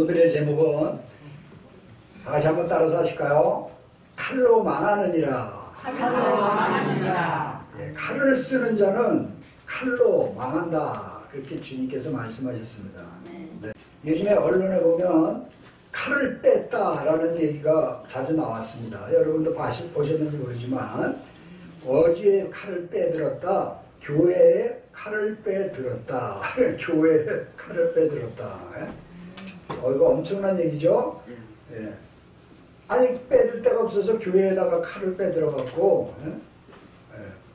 오늘의 제목은 다 같이 한번 따라서 하실까요? 칼로 망하느니라. 칼로 망하느니라. 예, 칼을 쓰는 자는 칼로 망한다. 그렇게 주님께서 말씀하셨습니다. 네. 요즘에 언론에 보면 칼을 뺐다라는 얘기가 자주 나왔습니다. 여러분도 보셨는지 모르지만 어디에 칼을 빼들었다. 교회에 칼을 빼들었다. 교회에 칼을 빼들었다. 이거 엄청난 얘기죠? 예. 아니 빼들 데가 없어서 교회에다가 칼을 빼들어갖고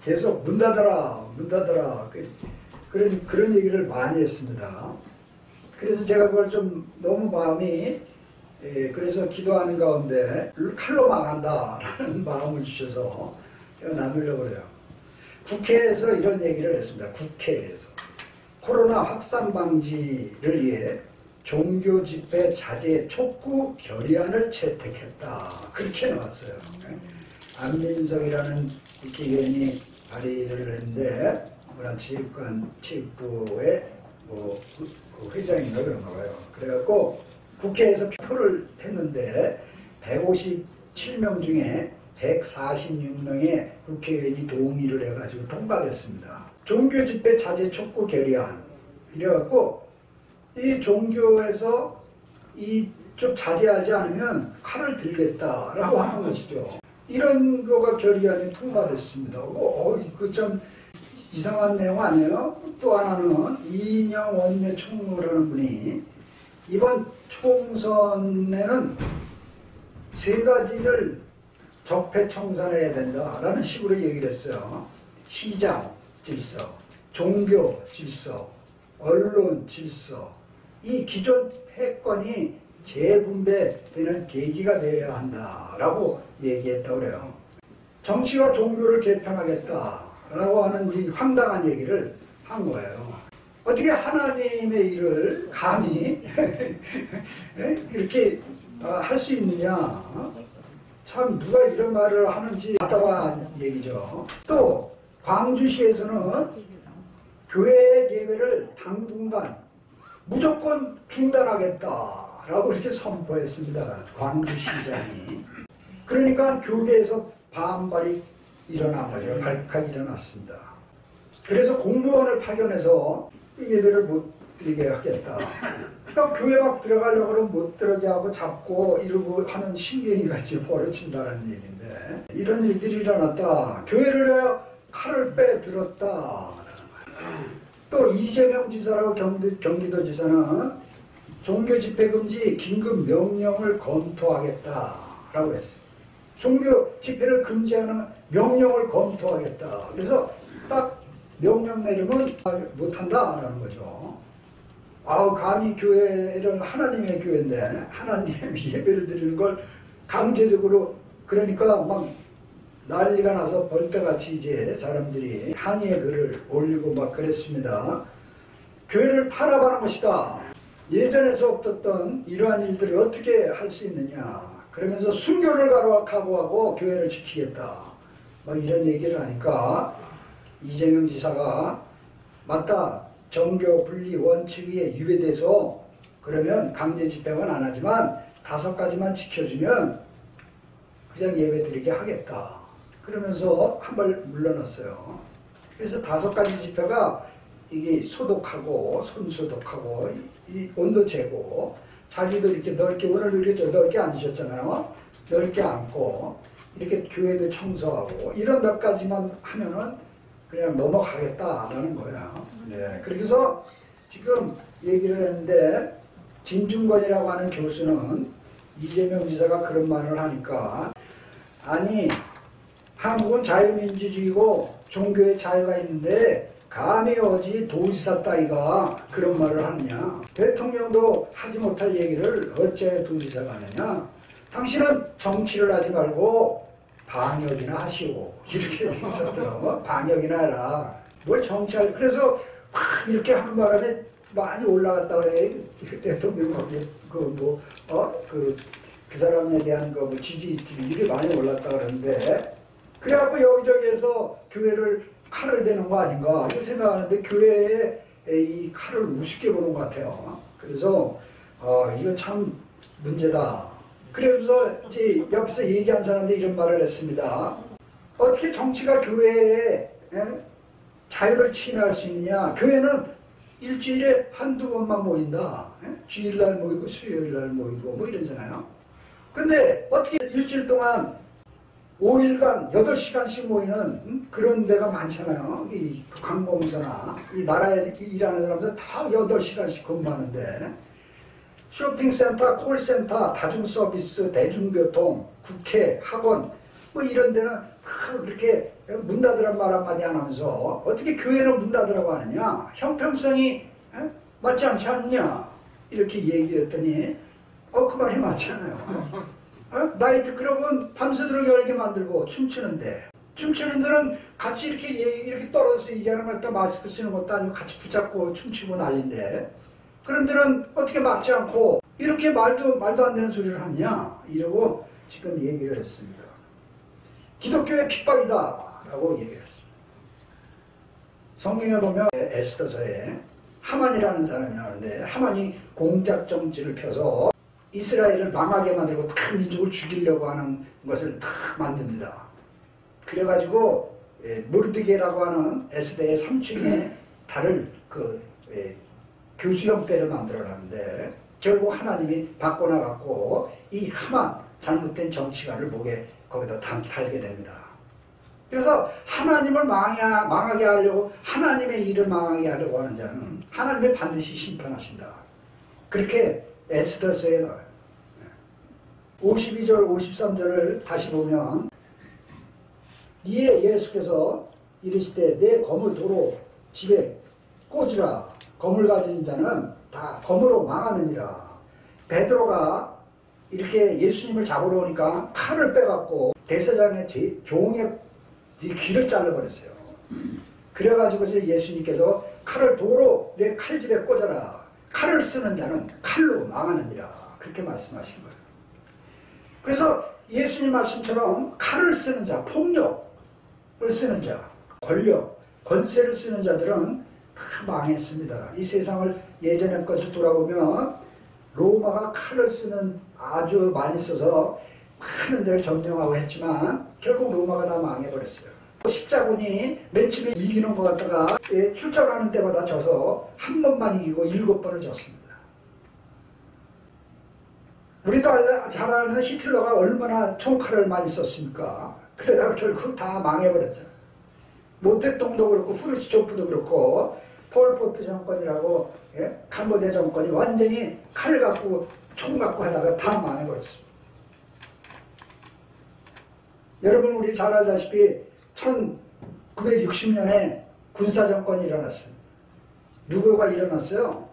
계속 문 닫아라 문 닫아라 그런 얘기를 많이 했습니다. 그래서 제가 그걸 좀 너무 마음이 그래서 기도하는 가운데 칼로 망한다라는 마음을 주셔서 제가 나누려고 그래요. 국회에서 이런 얘기를 했습니다. 국회에서 코로나 확산 방지를 위해 종교 집회 자제 촉구 결의안을 채택했다. 그렇게 나왔어요. 안민석이라는 국회의원이 발의를 했는데 문화체육부의 그 회장인가 그런가 봐요. 그래갖고 국회에서 표를 했는데 157명 중에 146명의 국회의원이 동의를 해가지고 통과됐습니다. 종교 집회 자제 촉구 결의안 이래갖고 이 종교에서 좀 자제하지 않으면 칼을 들겠다라고 하는 것이죠. 이런 거가 결의안이 통과됐습니다. 그 참 이상한 내용 아니에요? 또 하나는 이인영 원내 총무라는 분이 이번 총선에는 세 가지를 적폐청산해야 된다라는 식으로 얘기를 했어요. 시장 질서, 종교 질서, 언론 질서. 이 기존 패권이 재분배되는 계기가 되어야 한다라고 얘기했다고 그래요. 정치와 종교를 개편하겠다라고 하는 이 황당한 얘기를 한 거예요. 어떻게 하나님의 일을 감히 이렇게 할 수 있느냐. 참 누가 이런 말을 하는지 답답한 얘기죠. 또 광주시에서는 교회 예배를 당분간 무조건 중단하겠다라고 이렇게 선포했습니다. 광주시장이. 그러니까 교계에서 반발이 일어난 거죠. 발칵 일어났습니다. 그래서 공무원을 파견해서 예배를 못 드리게 하겠다. 그러니까 교회 막 들어가려고 그러면 못 들어게 하고 잡고 이러고 하는 신경이 같이 벌어진다는 얘기인데 이런 일들이 일어났다. 교회를 칼을 빼들었다. 또 이재명 지사라고 경기도지사는 종교 집회 금지 긴급 명령을 검토하겠다라고 했어요. 종교 집회를 금지하는 명령을 검토하겠다. 그래서 딱 명령 내리면 못한다라는 거죠. 감히 교회를 하나님의 교회인데 하나님의 예배를 드리는 걸 강제적으로 그러니까 막 난리가 나서 벌떼같이 이제 사람들이 항의의 글을 올리고 막 그랬습니다. 교회를 탄압하는 것이다. 예전에서 없었던 이러한 일들을 어떻게 할 수 있느냐. 그러면서 순교를 각오하고 교회를 지키겠다. 막 이런 얘기를 하니까 이재명 지사가 맞다. 정교 분리 원칙 위에 위배돼서 그러면 강제 집행은 안 하지만 5가지만 지켜주면 그냥 예배 드리게 하겠다. 그러면서 한 발 물러났어요. 그래서 5가지 집회가 이게 소독하고 손소독하고 이 온도 재고 자기도 이렇게 넓게 오늘 이렇게 넓게 앉으셨잖아요. 넓게 앉고 이렇게 교회도 청소하고 이런 몇 가지만 하면은 그냥 넘어가겠다라는 거야. 네. 그래서 지금 얘기를 했는데 진중권이라고 하는 교수는 이재명 지사가 그런 말을 하니까 아니 한국은 자유민주주의고 종교의 자유가 있는데 감히 어찌 도지사 따위가 그런 말을 하느냐. 대통령도 하지 못할 얘기를 어째 도지사가 하느냐. 당신은 정치를 하지 말고 방역이나 하시오. 이렇게 얘기했더라고. 방역이나 해라. 뭘 정치할. 그래서 확 이렇게 하는 바람에 많이 올라갔다 그래. 대통령하고 그 사람에 대한 지지율이 많이 올랐다 그러는데 그래갖고 여기저기에서 교회를 칼을 대는 거 아닌가 이렇게 생각하는데 교회에 이 칼을 우습게 보는 것 같아요. 그래서 이거 참 문제다. 그래서 이제 옆에서 얘기한 사람들이 이런 말을 했습니다. 어떻게 정치가 교회에 자유를 침해할 수 있느냐. 교회는 일주일에 한두 번만 모인다. 주일날 모이고 수요일날 모이고 뭐 이러잖아요. 근데 어떻게 일주일 동안 5일간 8시간씩 모이는 그런 데가 많잖아요. 이 관공서나 이 나라에 일하는 사람들 다 8시간씩 근무하는데 쇼핑센터, 콜센터, 다중서비스, 대중교통, 국회, 학원 뭐 이런 데는 그렇게 문 닫으란 말 한마디 안 하면서 어떻게 교회는 문 닫으라고 하느냐. 형평성이 맞지 않지 않느냐 이렇게 얘기를 했더니 그 말이 맞잖아요. 나이트클럽은 밤새도록 열게 만들고 춤추는데 춤추는 데는 같이 이렇게 떨어져서 얘기하는 것도 마스크 쓰는 것도 아니고 같이 붙잡고 춤추고 난리인데 그런 데는 어떻게 막지 않고 이렇게 말도 안 되는 소리를 하느냐 이러고 지금 얘기를 했습니다. 기독교의 핍박이다 라고 얘기를 했습니다. 성경에 보면 에스더서에 하만이라는 사람이 나오는데 하만이 공작정치를 펴서 이스라엘을 망하게 만들고 큰 민족을 죽이려고 하는 것을 다 만듭니다. 그래가지고 모르드게라고 하는 에스더의 삼촌의 달을 교수형 때를 만들어놨는데 결국 하나님이 바꿔나갔고 이 하만 잘못된 정치가를 목에 거기다 달게 됩니다. 그래서 하나님을 망하게 하려고 하나님의 일을 망하게 하려고 하는 자는 하나님이 반드시 심판하신다. 그렇게 에스더서에 나와요. 52절 53절을 다시 보면 이에 예수께서 이르시되 내 검을 도로 집에 꽂으라. 검을 가진 자는 다 검으로 망하느니라. 베드로가 이렇게 예수님을 잡으러 오니까 칼을 빼갖고 대제사장의 종의 귀를 잘라버렸어요. 그래가지고 예수님께서 칼을 도로 내 칼집에 꽂아라. 칼을 쓰는 자는 칼로 망하느니라. 그렇게 말씀하신 거예요. 그래서 예수님 말씀처럼 칼을 쓰는 자, 폭력을 쓰는 자, 권력, 권세를 쓰는 자들은 다 망했습니다. 이 세상을 예전의 것을 돌아보면 로마가 칼을 쓰는 아주 많이 써서 많은 데를 점령하고 했지만 결국 로마가 다 망해버렸어요. 십자군이 맨 처음에 이기는 것 같다가 출전하는 때마다 져서 한 번만 이기고 7번을 졌습니다. 우리도 잘 아는 히틀러가 얼마나 총칼을 많이 썼습니까? 그러다가 결국 다 망해버렸잖아요. 모택동도 그렇고 후르츠초프도 그렇고 폴포트 정권이라고 캄보디아 정권이 완전히 칼 갖고 총 갖고 하다가 다 망해버렸습니다. 여러분 우리 잘 알다시피 1960년에 군사정권이 일어났습니다. 누구가 일어났어요?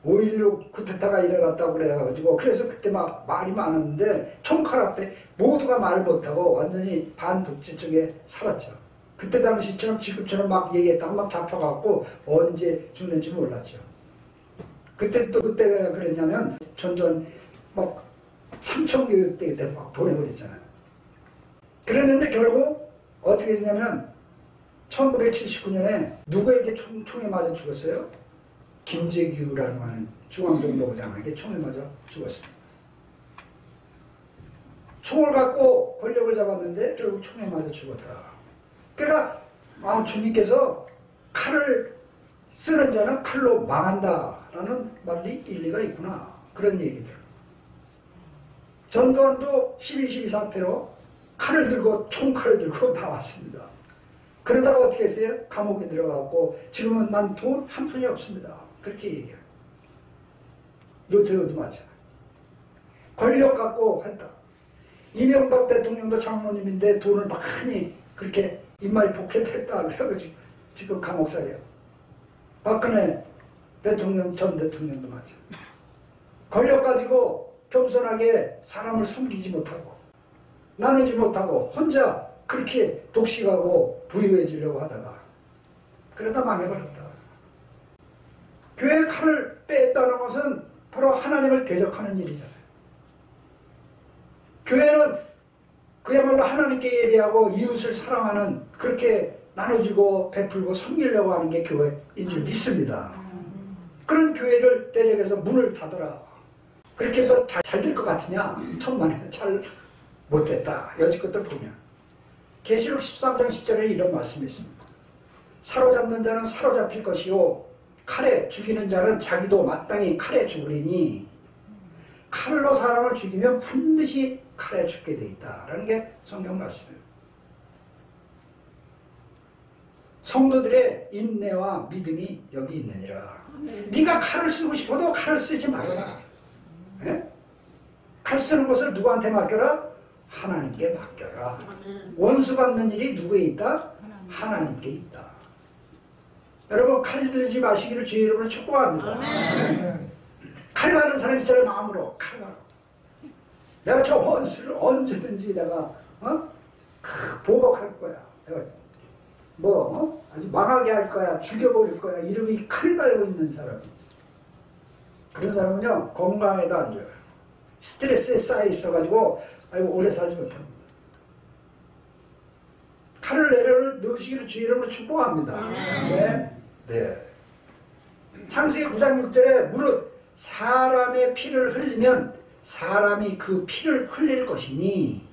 5.16 쿠데타가 일어났다고 그래가지고 그래서 그때 막 말이 많았는데 총칼 앞에 모두가 말을 못하고 완전히 반독재 쪽에 살았죠. 그때 당시처럼 지금처럼 막 얘기했다가 막 잡혀갖고 언제 죽는지 몰랐죠. 그때가 그랬냐면 전두환 막 3,000교육대 때 막 보내버렸잖아요. 그랬는데 결국 어떻게 됐냐면 1979년에 누구에게 총에 맞아 죽었어요? 김재규라는 하는 중앙정보부장에게 총에 맞아 죽었습니다. 총을 갖고 권력을 잡았는데 결국 총에 맞아 죽었다. 그러니까 주님께서 칼을 쓰는 자는 칼로 망한다라는 말이 일리가 있구나. 그런 얘기들. 전두환도 12.12 사태로 칼을 들고 총칼을 들고 나왔습니다. 그러다가 어떻게 했어요? 감옥에 들어가고 지금은 난 돈 한 푼이 없습니다. 그렇게 얘기해요. 노태우도 마찬가지. 권력 갖고 했다. 이명박 대통령도 장로님인데 돈을 많이 그렇게 입마이 포켓했다. 그래가지고 지금 감옥살이에요. 박근혜 대통령, 전 대통령도 마찬가지. 권력 가지고 겸손하게 사람을 섬기지 못하고 나누지 못하고 혼자 그렇게 독식하고 부유해지려고 하다가 그러다 망해버렸다. 교회의 칼을 뺐다는 것은 바로 하나님을 대적하는 일이잖아요. 교회는 그야말로 하나님께 예배하고 이웃을 사랑하는 그렇게 나눠주고 베풀고 섬기려고 하는 게 교회인 줄 믿습니다. 그런 교회를 대적해서 문을 닫아라. 그렇게 해서 잘 될 것 같으냐? 천만에 잘 못됐다. 여지껏들 보면 계시록 13장 10절에 이런 말씀이 있습니다. 사로잡는 자는 사로잡힐 것이요 칼에 죽이는 자는 자기도 마땅히 칼에 죽으리니 칼로 사람을 죽이면 반드시 칼에 죽게 돼 있다라는 게 성경 말씀이에요. 성도들의 인내와 믿음이 여기 있느니라. 네가 칼을 쓰고 싶어도 칼을 쓰지 말아라. 예? 칼 쓰는 것을 누구한테 맡겨라? 하나님께 맡겨라. 원수 갚는 일이 누구에 있다? 하나님께 있다. 여러분 칼 들지 마시기를 주의 이름으로 축복합니다. 칼 가는 사람 있잖아요. 마음으로 칼 가라. 내가 저 원수를 언제든지 내가 보복할 거야. 내가 아주 망하게 할 거야. 죽여버릴 거야. 이렇게 칼 갈고 있는 사람이지. 그런 사람은요 건강에도 안 좋아요. 스트레스에 쌓여 있어가지고 아이고 오래 살지 못합니다. 칼을 내려놓으시기를 주의 이름으로 축복합니다. 네. 네. 창세기 9장 6절에 무릇 사람의 피를 흘리면 사람이 그 피를 흘릴 것이니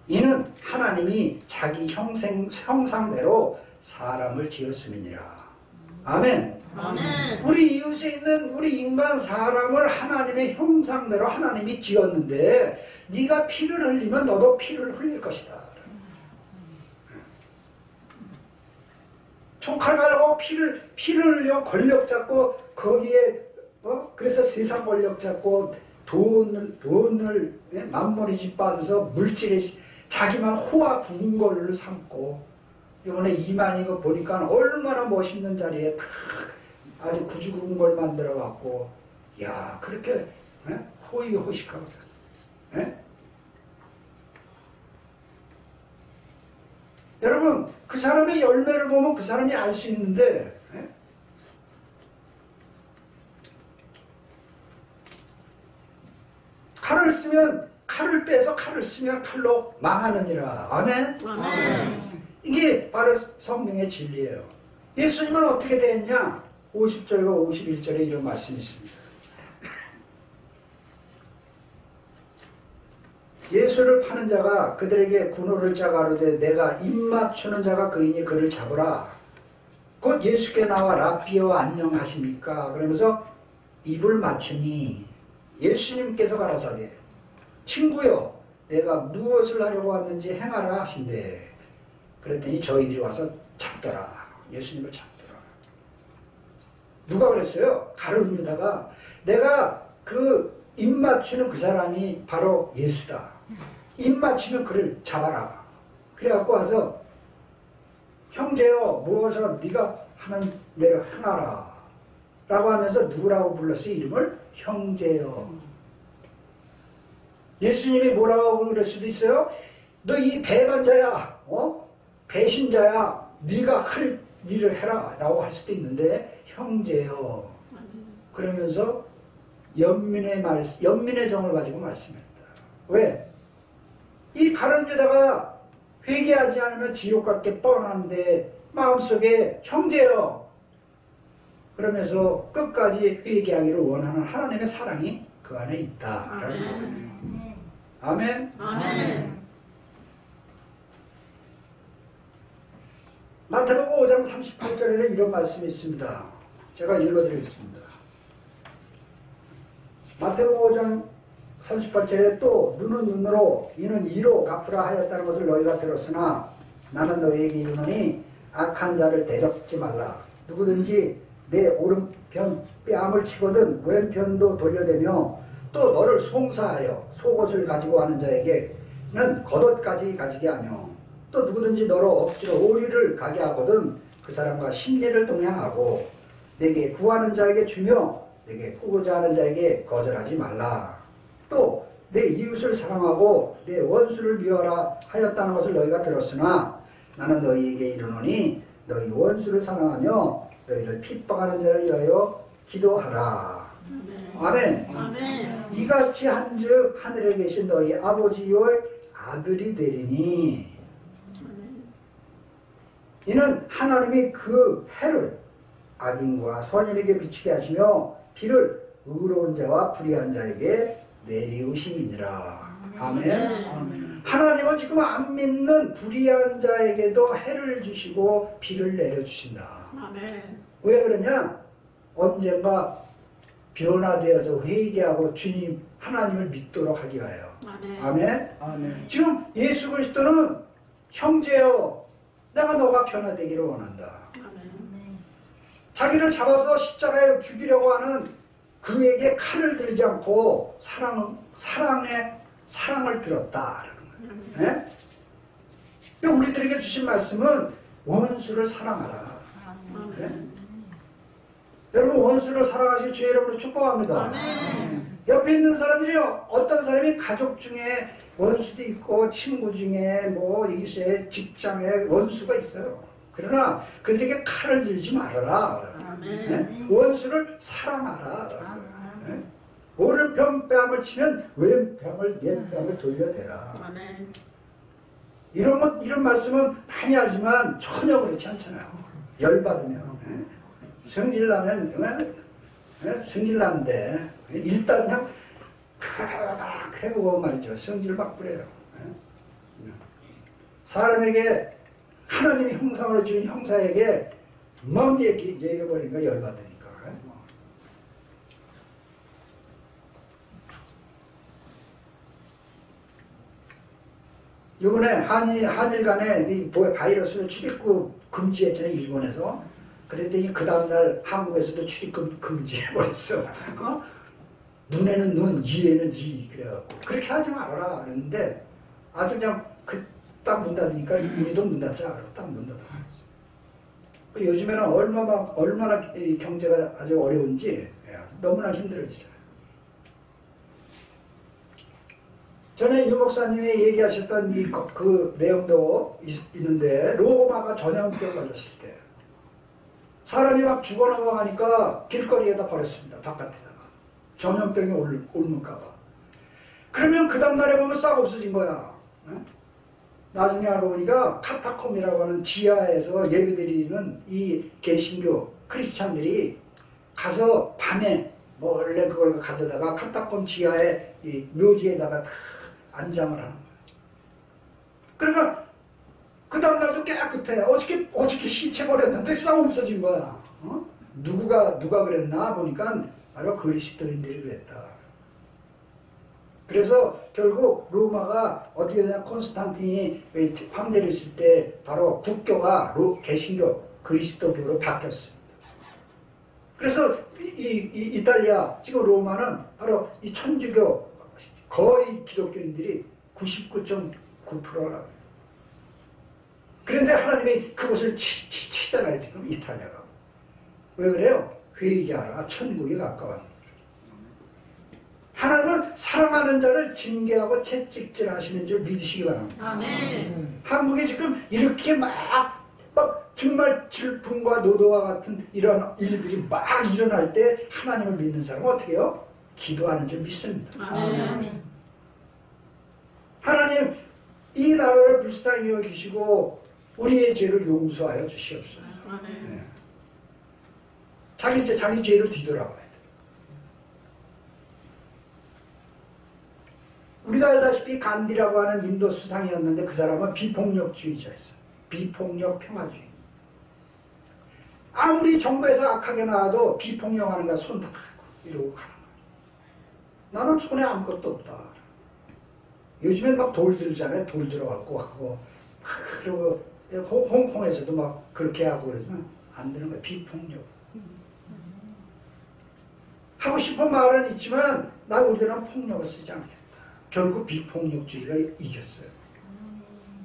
이는 하나님이 자기 형상대로 사람을 지었음이니라. 아멘. 아멘. 우리 이웃에 있는 우리 인간 사람을 하나님의 형상대로 하나님이 지었는데 네가 피를 흘리면 너도 피를 흘릴 것이다. 총칼 갈고 피를 흘려 권력 잡고 거기에 그래서 세상 권력 잡고 돈을 만머리집 받아서 물질에 자기만 호화 부은 걸로 삼고 이번에 이만희가 보니까 얼마나 멋있는 자리에 다 아주 구죽은 걸 만들어 갖고 야 그렇게 호의호식하고 살아. 여러분 그 사람의 열매를 보면 그 사람이 알 수 있는데 칼을 쓰면 칼을 빼서 칼을 쓰면 칼로 망하느니라. 아멘. 아멘. 이게 바로 성경의 진리예요. 예수님은 어떻게 됐냐? 50절과 51절에 이런 말씀이 있습니다. 예수를 파는 자가 그들에게 군호를 짜 가로되 내가 입맞추는 자가 그이니 그를 잡으라. 곧 예수께 나와 랍비여 안녕하십니까? 그러면서 입을 맞추니 예수님께서 가라사대 친구여 내가 무엇을 하려고 왔는지 행하라 하신대. 그랬더니 저희들이 와서 잡더라. 예수님을 잡더라. 누가 그랬어요? 가르르다가 내가 그 입 맞추는 그 사람이 바로 예수다. 입 맞추면 그를 잡아라. 그래갖고 와서 형제여 무엇을 네가 하는 대로 행하라 라고 하면서 누구라고 불렀어요? 이름을 형제여. 예수님이 뭐라고 그럴 수도 있어요? 너 이 배반자야, 배신자야, 네가 할 일을 해라 라고 할 수도 있는데 형제여 그러면서 연민의 정을 가지고 말씀했다. 왜? 이 가룟 유다가 회개하지 않으면 지옥 갈 게 뻔한데 마음속에 형제여 그러면서 끝까지 회개하기를 원하는 하나님의 사랑이 그 안에 있다라는 거예요. 아멘. 아멘. 마태복음 5장 38절에는 이런 말씀이 있습니다. 제가 읽어드리겠습니다. 마태복음 5장 38절에 또 눈은 눈으로 이는 이로 갚으라 하였다는 것을 너희가 들었으나 나는 너희에게 이르노니 악한 자를 대적지 말라. 누구든지 내 오른편 뺨을 치거든 왼편도 돌려대며 또 너를 송사하여 속옷을 가지고 하는 자에게는 겉옷까지 가지게 하며 또 누구든지 너로 억지로 오리를 가게 하거든 그 사람과 심리를 동행하고 내게 구하는 자에게 주며 내게 꾸고자 하는 자에게 거절하지 말라. 또 내 이웃을 사랑하고 내 원수를 미워하라 하였다는 것을 너희가 들었으나 나는 너희에게 이르노니 너희 원수를 사랑하며 너희를 핍박하는 자를 위하여 기도하라. 아멘. 아멘. 이같이 한즉 하늘에 계신 너희 아버지의 아들이 되리니 이는 하나님이 그 해를 악인과 선인에게 비추게 하시며 비를 의로운 자와 불의한 자에게 내리우심이니라. 아멘. 아멘. 하나님은 지금 안 믿는 불의한 자에게도 해를 주시고 비를 내려주신다. 아멘. 왜 그러냐? 언젠가 변화되어서 회개하고 주님 하나님을 믿도록 하기 위하여. 아멘. 아멘. 아멘. 지금 예수 그리스도는 형제여 내가 너가 변화되기를 원한다. 아멘. 자기를 잡아서 십자가에 죽이려고 하는 그에게 칼을 들지 않고 사랑을 들었다라는 거예요. 네? 우리들에게 주신 말씀은 원수를 사랑하라. 네? 여러분 원수를 사랑하시길 주의 이름으로 축복합니다. 아멘. 옆에 있는 사람들이 어떤 사람이 가족 중에 원수도 있고 친구 중에 뭐 이세 직장에 원수가 있어요. 그러나 그들에게 칼을 들지 말아라. 아멘. 네? 원수를 사랑하라. 네? 오른편 뺨을 치면 왼편을 옛뺨을 돌려대라. 아멘. 이런 말씀은 많이 알지만 전혀 그렇지 않잖아요. 열받으면 성질나면 성질나는데 일단 그냥 그래고 말이죠. 성질 막 부려요. 사람에게 하나님이 형상으로 지은 형사에게 막 얘기해버리니까 열받으니까. 이번에 한일 간에 이 바이러스를 출입국 금지했잖아요. 일본에서. 그랬더니 그 다음날 한국에서도 출입국 금지해버렸어. 눈에는 눈, 이에는 이. 그래갖고 그렇게 하지 말아라 그랬는데 아주 그냥 딱 문 닫으니까 우리도 문 닫자. 그러고 딱 문 닫아. 요즘에는 얼마나 이 경제가 아주 어려운지 너무나 힘들어지잖아요. 전에 유 목사님이 얘기하셨던 그 내용도 있는데 로마가 전염병 걸렸을 때 사람이 막 죽어 넘어가니까 길거리에다 버렸습니다. 바깥에다가 전염병이 옮을까 봐. 그러면 그 다음날에 보면 싹 없어진 거야. 나중에 알고 보니까 카타콤이라고 하는 지하에서 예배드리는 이 개신교 크리스찬들이 가서 밤에 몰래 그걸 가져다가 카타콤 지하에 이 묘지에다가 다 안장을 하는 거예요. 그러니까 그 다음날도 깨끗해. 어저께 시체 버렸는데 싹 없어진 거야. 누가 그랬나 보니까 바로 그리스도인들이 그랬다. 그래서 결국 로마가 어떻게 되냐, 콘스탄틴이 황제를 있을 때 바로 국교가 개신교 그리스도교로 바뀌었습니다. 그래서 이탈리아 지금 로마는 바로 이 천주교 거의 기독교인들이 99.9%라고. 그런데 하나님이 그곳을 치잖아요. 지금 이탈리아가. 왜 그래요? 회개하라. 천국에 가까웠다. 하나님은 사랑하는 자를 징계하고 채찍질 하시는 줄 믿으시기 바랍니다. 아멘. 한국에 지금 이렇게 막 정말 질풍과 노도와 같은 이런 일들이 막 일어날 때 하나님을 믿는 사람은 어떻게 해요? 기도하는 줄 믿습니다. 아멘. 하나님 이 나라를 불쌍히 여기시고 우리의 죄를 용서하여 주시옵소서. 아멘. 네. 자기 죄를 뒤돌아봐야 돼. 우리가 알다시피 간디라고 하는 인도 수상이었는데 그 사람은 비폭력주의자였어요. 비폭력 평화주의. 아무리 정부에서 악하게 나와도 비폭력하는 거 손 다 하고 이러고 가는 거예요. 나는 손에 아무것도 없다. 요즘엔 막 돌 들잖아요. 돌 들어갖고 하고 그리고 홍콩에서도 막 그렇게 하고 그러지만 안 되는 거예요. 비폭력. 하고 싶은 말은 있지만 나 우리는 폭력을 쓰지 않겠다. 결국 비폭력주의가 이겼어요.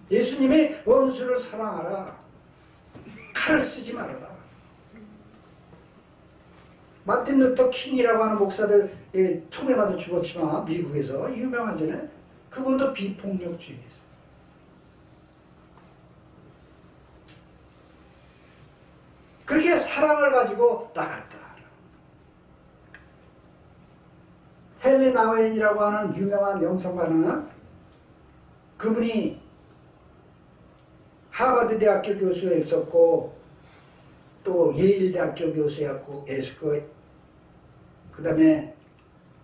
예수님이 원수를 사랑하라. 칼을 쓰지 말아라. 마틴 루터 킹이라고 하는 목사들 총에 맞아 죽었지만 미국에서 유명하잖아요. 그분도 비폭력주의였어요. 그렇게 사랑을 가지고 나갔다. 헨리 나우엔이라고 하는 유명한 명성가는 그분이 하버드 대학교 교수였었고 또 예일 대학교 교수였고 그 다음에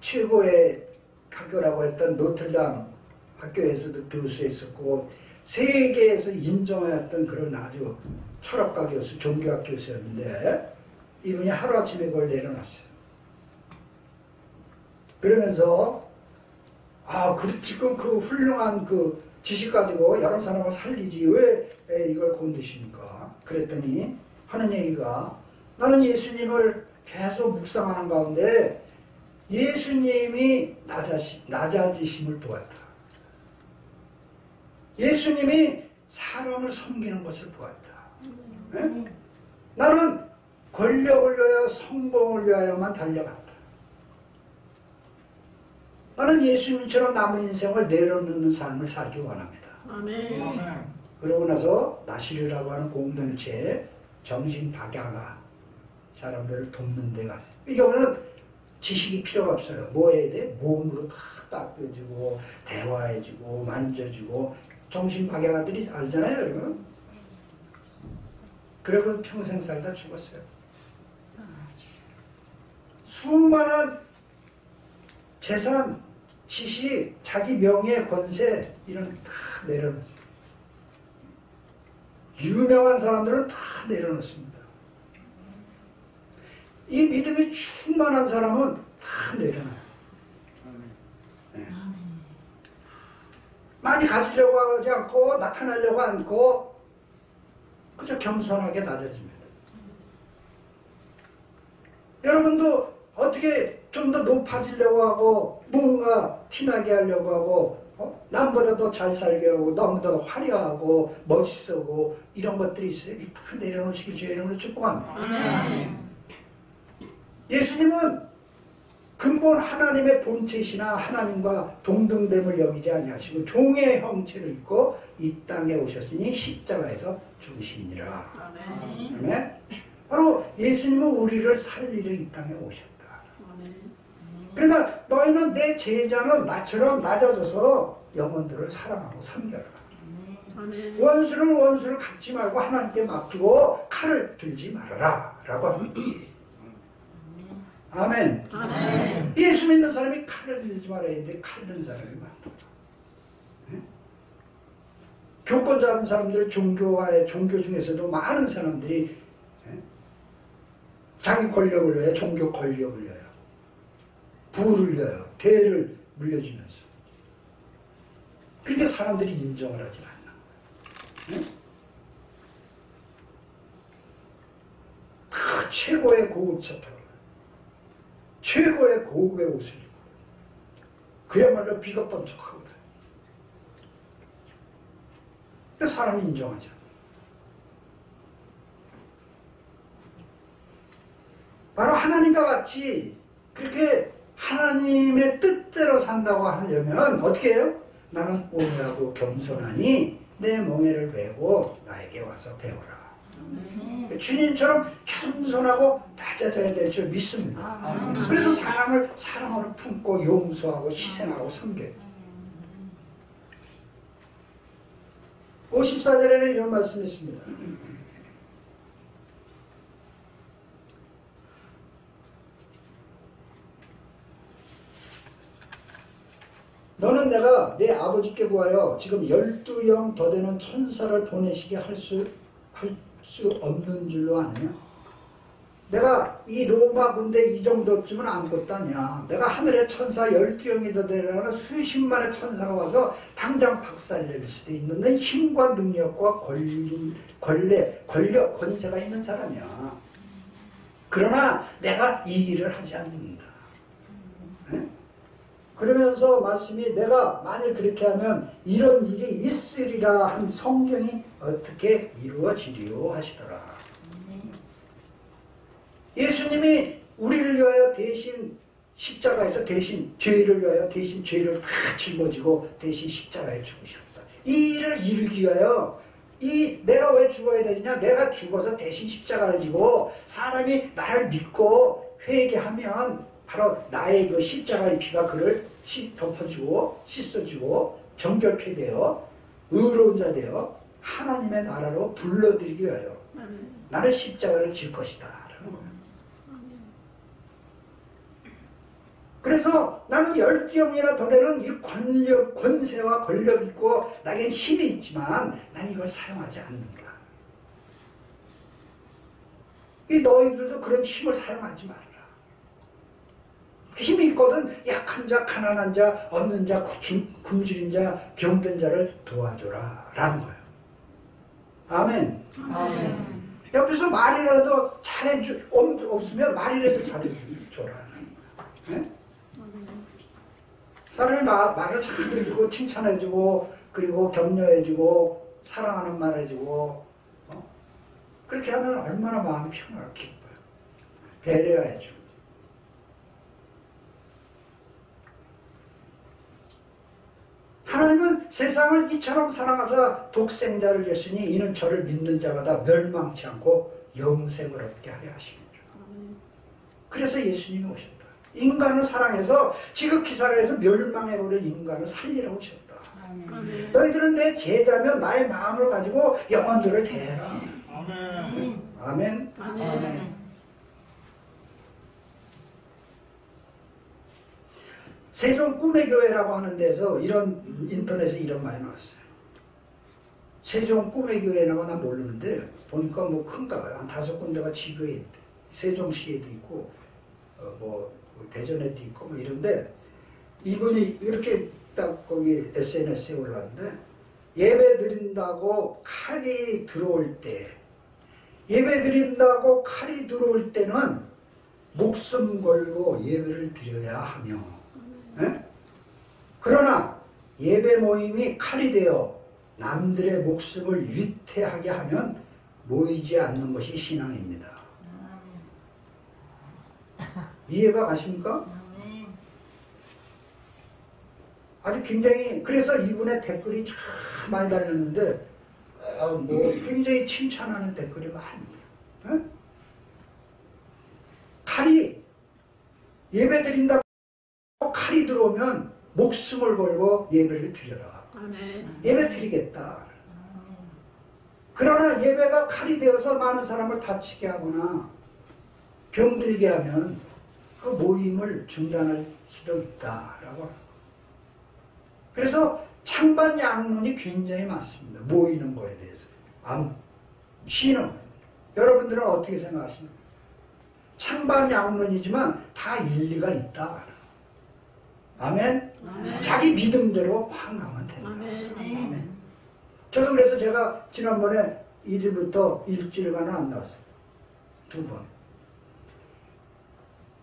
최고의 학교라고 했던 노틀담 학교에서도 교수했었고 세계에서 인정하였던 그런 아주 철학가 교수, 종교학 교수였는데 이분이 하루아침에 그걸 내려놨어요. 그러면서 지금 그 훌륭한 그 지식 가지고 여러 사람을 살리지 왜 이걸 건드십니까? 그랬더니 하는 얘기가 나는 예수님을 계속 묵상하는 가운데 예수님이 낮아지심을 보았다. 예수님이 사람을 섬기는 것을 보았다. 네? 나는 권력을 위하여 성공을 위하여만 달려갔다. 나는 예수님처럼 남은 인생을 내려놓는 삶을 살기 원합니다. 아멘. 그러고 나서 나시르라고 하는 공동체에 정신박약아 사람들을 돕는 데 갔어요. 이 경우는 지식이 필요가 없어요. 뭐 해야 돼? 몸으로 다 닦여주고 대화해주고 만져주고 정신박약아들이 알잖아요, 여러분. 그러고 평생 살다 죽었어요. 수많은 재산, 지식, 자기 명예, 권세 이런 다 내려놓았어요. 유명한 사람들은 다 내려놓습니다. 이 믿음이 충만한 사람은 다 내려놔요. 네. 많이 가지려고 하지 않고 나타내려고 않고 그저 겸손하게 낮아집니다. 여러분도 어떻게 좀 더 높아지려고 하고 뭔가 티나게 하려고 하고 남보다 더 잘 살게 하고 남보다 더 화려하고 멋있어고 이런 것들이 있어요. 다 내려놓으시기 주의 이름으로 축복합니다. 예수님은 근본 하나님의 본체시나 하나님과 동등됨을 여기지 아니하시고 종의 형체를 입고 이 땅에 오셨으니 십자가에서 죽으시니라. 아멘. 바로 예수님은 우리를 살리려 이 땅에 오셨다. 그러니까 너희는 내 제자는 나처럼 낮아져서 영혼들을 사랑하고 섬겨라. 원수는 원수를 갚지 말고 하나님께 맡기고 칼을 들지 말아라 라고 합니다. 아멘. 아멘. 예수 믿는 사람이 칼을 들지 말아야 되는데 칼 든 사람이 많다. 네? 교권 잡은 사람들 종교 중에서도 많은 사람들이 자기 권력을 위하여 종교 권력을 위하여 부를 위하여 대를 물려주면서 그러니까 사람들이 인정을 하지 않는 거예요. 그 최고의 고급 차 타고 최고의 고급의 옷을 입고 그야말로 비가 번쩍하거든. 그러니까 사람이 인정하지 않아. 바로 하나님과 같이 그렇게 하나님의 뜻대로 산다고 하려면 어떻게 해요? 나는 온유하고 겸손하니 내 멍에를 메고 나에게 와서 배워라. 주님처럼 겸손하고 낮아져야 될 줄 믿습니다. 그래서 사람을 사랑으로 품고 용서하고 희생하고 섬겨요. 54절에는 이런 말씀이 있습니다. 너는 내가 내 아버지께 구하여 지금 12영 더 되는 천사를 보내시게 할 수 없는 줄로 아느냐? 내가 이 로마 군대 이 정도쯤은 아무것도 아니야. 내가 하늘에 천사 12영이 더 되는 수십만의 천사가 와서 당장 박살낼 수도 있는 힘과 능력과 권력, 권세가 있는 사람이야. 그러나 내가 이 일을 하지 않는다. 네? 그러면서 말씀이 내가 만일 그렇게 하면 이런 일이 있으리라 한 성경이 어떻게 이루어지리요 하시더라. 예수님이 우리를 위하여 대신 십자가에서 대신 죄를 위하여 대신 죄를 다 짊어지고 대신 십자가에 죽으셨다. 이 일을 이루기 위하여 내가 왜 죽어야 되느냐? 내가 죽어서 대신 십자가를 지고 사람이 나를 믿고 회개하면 바로 나의 그 십자가의 피가 그를 덮어주고 씻어주고 정결케 되어 의로운 자 되어 하나님의 나라로 불러들이기 위하여 나는 십자가를 질 것이다. 그래서 나는 12명이나 더 되는 이 권력, 권세와 권력 있고 나에겐 힘이 있지만 난 이걸 사용하지 않는다. 이 너희들도 그런 힘을 사용하지 말라. 그 힘이 있거든 약한 자, 가난한 자, 없는 자, 굶주린 자, 병든 자를 도와줘라 라는 거예요. 아멘. 아멘. 옆에서 말이라도 잘해줘, 없으면 말이라도 잘해줘라. 네? 사람이 말을 잘 해주고 칭찬해주고 그리고 격려해주고 사랑하는 말 해주고 그렇게 하면 얼마나 마음이 평화롭고 기뻐요. 배려해주고. 하나님은 세상을 이처럼 사랑하사 독생자를 주시니 이는 저를 믿는 자마다 멸망치 않고 영생을 얻게 하려 하십니다. 그래서 예수님이 오셨다. 인간을 사랑해서 지극히 사랑해서 멸망해버린 인간을 살리러 오셨다. 아멘. 너희들은 내 제자면 나의 마음을 가지고 영혼들을 대해라. 아멘. 아멘. 아멘. 세종 꿈의 교회라고 하는 데서 인터넷에 이런 말이 나왔어요. 세종 꿈의 교회라고 난 모르는데 보니까 뭐 큰가 봐요. 한 5군데가 지교에 있대. 세종시에도 있고 대전에도 있고 뭐 이런데 이분이 이렇게 딱 거기 SNS에 올랐는데 예배 드린다고 칼이 들어올 때 예배 드린다고 칼이 들어올 때는 목숨 걸고 예배를 드려야 하며 그러나 예배 모임이 칼이 되어 남들의 목숨을 위태하게 하면 모이지 않는 것이 신앙입니다. 이해가 가십니까? 아주 굉장히 그래서 이분의 댓글이 참 많이 달렸는데 굉장히 칭찬하는 댓글이 많습니다. 칼이 예배 드린다고 칼이 들어오면 목숨을 걸고 예배를 드려라. 예배 드리겠다. 그러나 예배가 칼이 되어서 많은 사람을 다치게 하거나 병들게 하면 그 모임을 중단할 수도 있다라고. 그래서 찬반 양론이 굉장히 많습니다. 모이는 거에 대해서. 신은 여러분들은 어떻게 생각하십니까? 찬반 양론이지만 다 일리가 있다. 아멘? 아멘. 자기 믿음대로 확나가면 된다. 아멘. 저도 그래서 제가 지난번에 1일부터 일주일간은 안 나왔어요. 2번.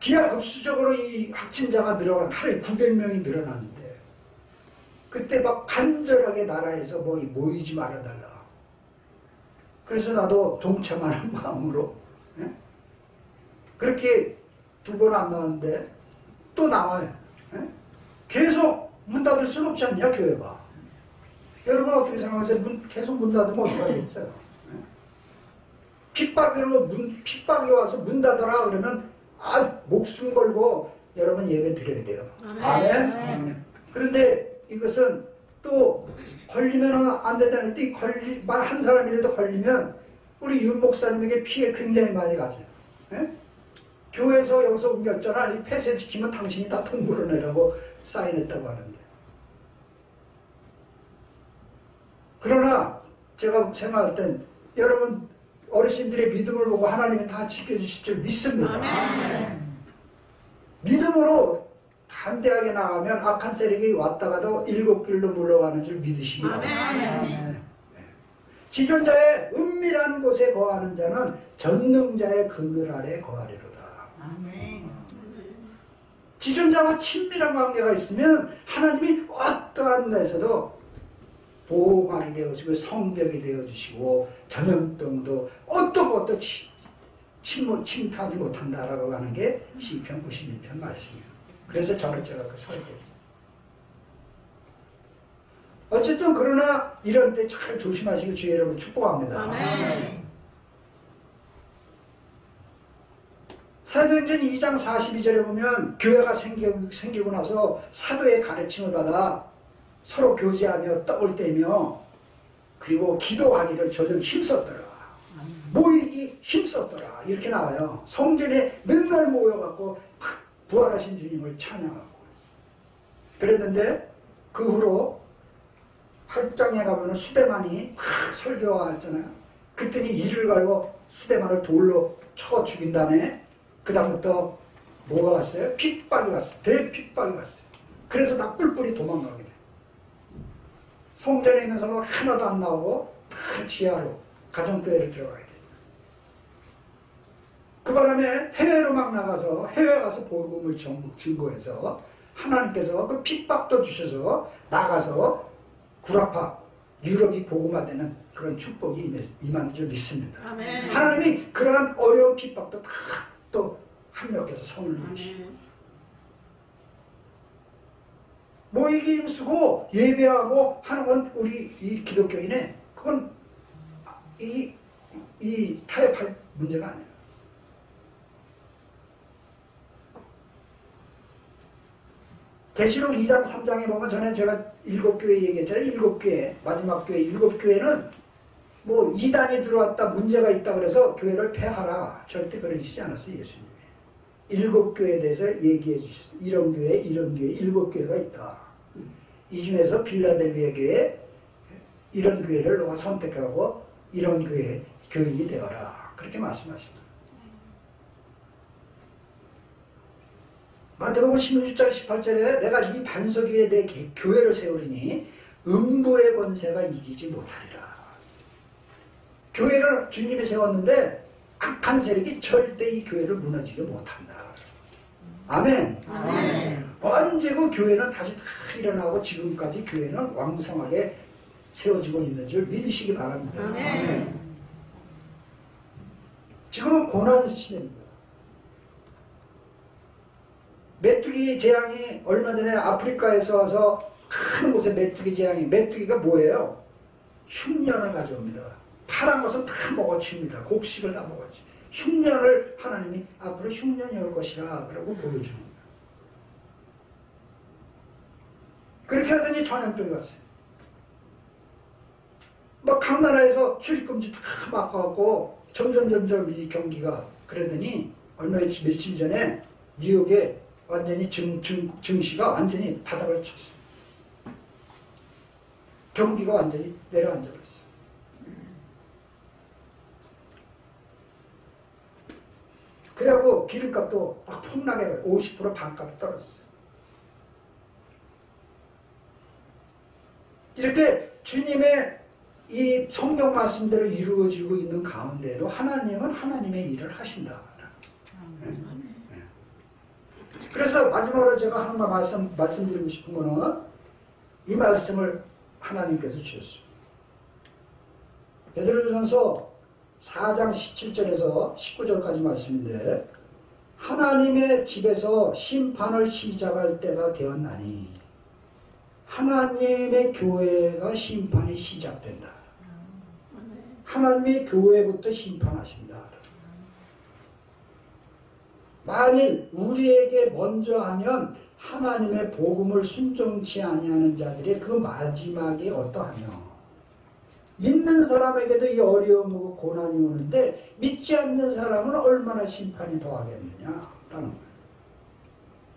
기하급수적으로 이 확진자가 하루에 900명이 늘어났는데 그때 막 간절하게 나라에서 모이지 말아달라. 그래서 나도 동참하는 마음으로 그렇게 2번 안 나왔는데 또 나와요. 계속 문 닫을 수는 없지 않냐 교회가. 여러분 어떻게 생각하세요? 계속 문 닫으면 어떡하겠어요? 핍박이 와서 문 닫아라 그러면 목숨 걸고 여러분 예배 드려야 돼요. 아멘. 그런데 이것은 또 걸리면 안 된다는 데 한 사람이라도 걸리면 우리 윤 목사님에게 피해 굉장히 많이 가죠. 교회에서 여기서 옮겼잖아. 이 폐쇄시키면 당신이 다 통보를 내라고 사인했다고 하는데. 그러나 제가 생각할 땐 여러분 어르신들의 믿음을 보고 하나님이 다 지켜주실 줄 믿습니다. 아멘. 믿음으로 담대하게 나가면 악한 세력이 왔다가도 7길로 물러가는 줄 믿으시기 바랍니다. 지존자의 은밀한 곳에 거하는 자는 전능자의 그늘 아래 거하리로다. 아멘. 지존자와 친밀한 관계가 있으면 하나님이 어떠한 데서도 보호막이 되어주시고 성벽이 되어주시고 전염병도 어떤 것도 침투하지 못한다라고 하는 게 시편 91편 말씀이에요. 그래서 저는 제가 그 설계했어요. 어쨌든 그러나 이런 때 잘 조심하시고 주의 여러분 축복합니다. 아멘. 사도행전 2장 42절에 보면 교회가 생기고 나서 사도의 가르침을 받아 서로 교제하며 떡을 떼며 그리고 기도하기를 저들 힘썼더라. 모이기 힘썼더라. 이렇게 나와요. 성전에 맨날 모여갖고 부활하신 주님을 찬양하고 그랬는데 그 후로 8장에 가면 수대만이 막 설교가 했잖아요. 그랬더니 이를 갈고 수대만을 돌로 쳐 죽인 다음에 그 다음부터 뭐가 왔어요? 핍박이 왔어요. 대핍박이 왔어요. 그래서 다 뿔뿔이 도망가게 돼. 성전에 있는 사람은 하나도 안 나오고 다 지하로 가정교회를 들어가게 돼. 그 바람에 해외로 막 나가서 해외 가서 복음을 증거해서 하나님께서 그 핍박도 주셔서 나가서 구라파 유럽이 복음화되는 그런 축복이 임한 줄 믿습니다. 아멘. 하나님이 그러한 어려운 핍박도 다 또 합력해서 선을 이루시고 모이기 힘쓰고 예배하고 하는 건 우리 이 기독교인의 그건 이 타협할 문제가 아니에요. 계시록 2장 3장에 보면 전에 제가 7교회 얘기했잖아요. 7교회 마지막 교회 7교회는 뭐 이단이 들어왔다 문제가 있다 그래서 교회를 폐하라 절대 그러시지 않았어요. 예수님이 7교회에 대해서 얘기해 주셨어요. 이런 교회 이런 교회 7교회가 있다. 이 중에서 빌라델비아 교회 이런 교회를 너가 선택하고 이런 교회 교인이 되어라 그렇게 말씀하십니다. 마태복음 16장 18절에 내가 이 반석 위에 내 교회를 세우리니 음부의 권세가 이기지 못하리라. 교회를 주님이 세웠는데 악한 세력이 절대 이 교회를 무너지게 못한다. 아멘. 아멘. 언제고 교회는 다시 다 일어나고 지금까지 교회는 왕성하게 세워지고 있는 줄 믿으시기 바랍니다. 아멘. 지금은 고난 시대입니다. 메뚜기 재앙이 얼마 전에 아프리카에서 와서 큰 곳에 메뚜기 재앙이 메뚜기가 뭐예요? 흉년을 가져옵니다. 파란 것은 다 먹어칩니다. 곡식을 다 먹었지. 흉년을 하나님이 앞으로 흉년이 올 것이라 그러고 보여주는 거예요. 그렇게 하더니 전염병이 왔어요. 막 각 나라에서 출입금지 다 막아갖고 점점 이 경기가 그러더니 얼마 며칠 전에 뉴욕에 완전히 증시가 완전히 바닥을 쳤어요. 경기가 완전히 내려앉아버렸어요. 그래갖고 기름값도 막 폭락해 50% 반값이 떨어졌어요. 이렇게 주님의 이 성경 말씀대로 이루어지고 있는 가운데도 하나님은 하나님의 일을 하신다. 그래서 마지막으로 제가 하나 말씀드리고 싶은 거는 이 말씀을 하나님께서 주셨어요. 베드로전서 4장 17절에서 19절까지 말씀인데 하나님의 집에서 심판을 시작할 때가 되었나니 하나님의 교회가 심판이 시작된다. 하나님의 교회부터 심판하신다. 만일 우리에게 먼저 하면 하나님의 복음을 순종치 아니하는 자들의 그 마지막이 어떠하며 믿는 사람에게도 이 어려움과 고난이 오는데 믿지 않는 사람은 얼마나 심판이 더하겠느냐라는 거예요.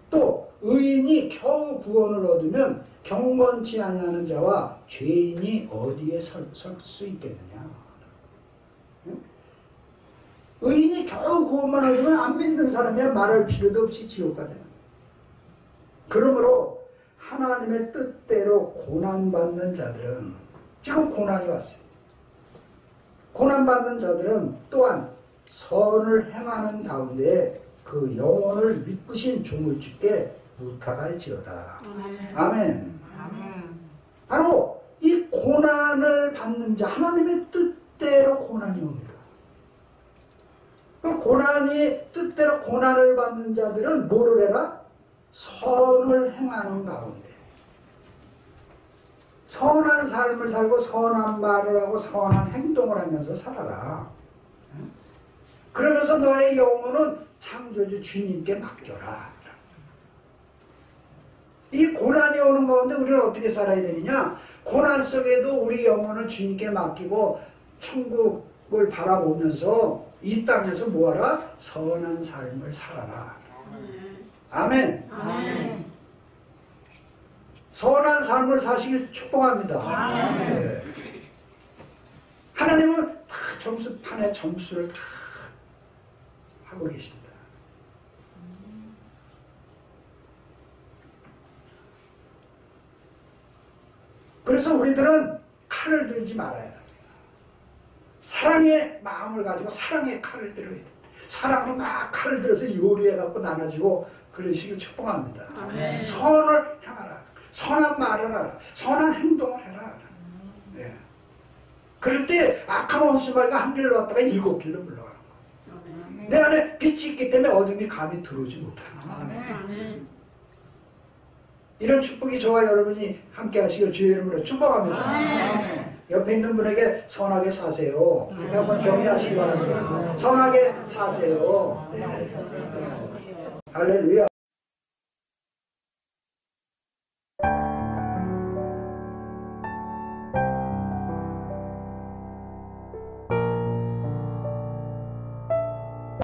또 의인이 겨우 구원을 얻으면 경건치 아니하는 자와 죄인이 어디에 설 수 있겠느냐. 의인이 겨우 구원만 얻으면 안 믿는 사람이야 말할 필요도 없이 지옥 가잖아. 그러므로 하나님의 뜻대로 고난받는 자들은 지금 고난이 왔어요. 고난받는 자들은 또한 선을 행하는 가운데 그 영혼을 믿으신 종을 주께 부탁할지어다. 아멘. 아멘. 바로 이 고난을 받는 자 하나님의 뜻대로 고난이 옵니다. 그 고난이 뜻대로 고난을 받는 자들은 뭐를 해라? 선을 행하는 가운데 선한 삶을 살고 선한 말을 하고 선한 행동을 하면서 살아라. 그러면서 너의 영혼은 창조주 주님께 맡겨라. 이 고난이 오는 가운데 우리는 어떻게 살아야 되느냐? 고난 속에도 우리 영혼을 주님께 맡기고 천국을 바라보면서 이 땅에서 뭐하라? 선한 삶을 살아라. 아멘. 아멘. 선한 삶을 사시길 축복합니다. 아멘. 네. 하나님은 다 점수판에 점수를 다 하고 계십니다. 그래서 우리들은 칼을 들지 말아야 해요. 사랑의 마음을 가지고 사랑의 칼을 들어야 돼요. 사랑으로 막 칼을 들어서 요리해갖고 나눠지고 그러시길 축복합니다. 아멘. 선을 향하라. 선한 말을 하라. 선한 행동을 해라. 네. 그럴 때 악한 원수마귀가 한 길로 왔다가 7길로 물러가는 거예요. 내 안에 빛이 있기 때문에 어둠이 감히 들어오지 못하는 거예요. 아멘. 이런 축복이 저와 여러분이 함께 하시길 주의 이름으로 축복합니다. 아멘. 옆에 있는 분에게 선하게 사세요. 한번 격려하시기 바랍니다. 선하게 사세요. 네. 할렐루야.